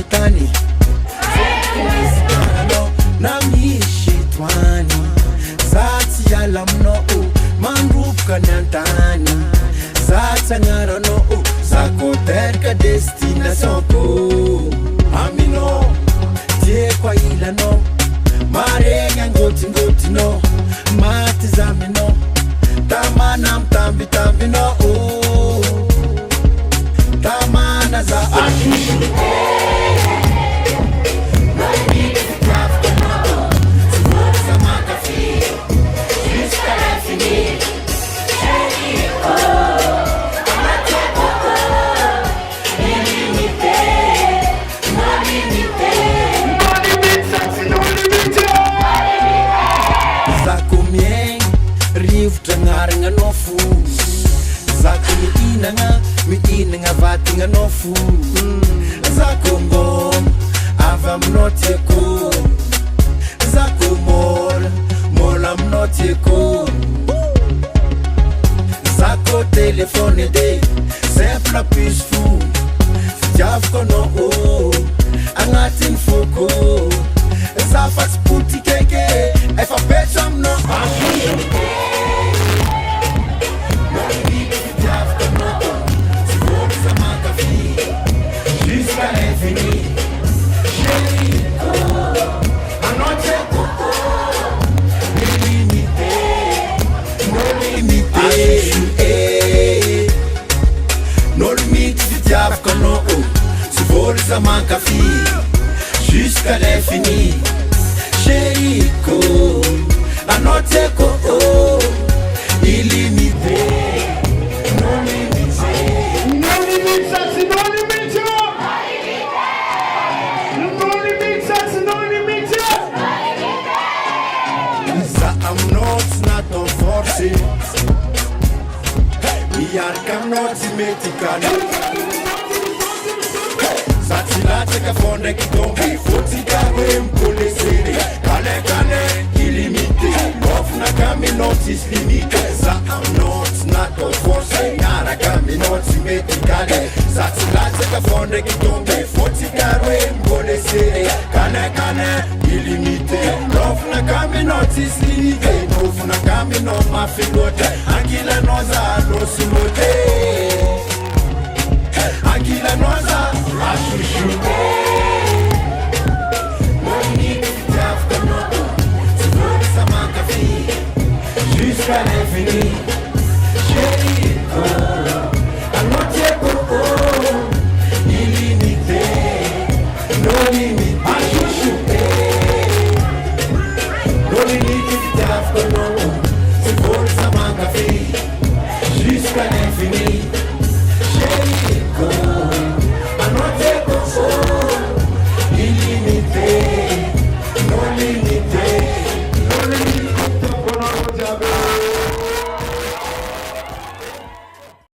tany no na misy toany za tsy ala aminao mandropoka ny antany za tsy agnaranao za ko teraka destination ko aminao tieko ailanao maregny angotingotinao maty zaminao tamana amtambitambinao tamana za Gnaragna fo zako mihinagna vatigna fo zako ngom avy aminao tieko zako mola aminao tieko zako telefone edy simple puce fo fitiavako anao agnatin'ny foko za fa tsy poty keke efa petra aminao Ça manque jusqu'à l'infini chérie ko à notre écho illimité non limité non limite ça c'est non limité non limite ça c'est non limité ça I'm not on force we are come not metically Satilate fonde qui tombe, faut t'y carrer, m'poléser. Kale, illimité. Offre na kami notice limité. Ça am not on force. Yara kami notice médicale. Satilate fonde qui tombe, faut t'y carrer, m'poléser. Kale, illimité. Offre na kami notice limité. Offre na kami no ma filote. Anguila noza, no sumo.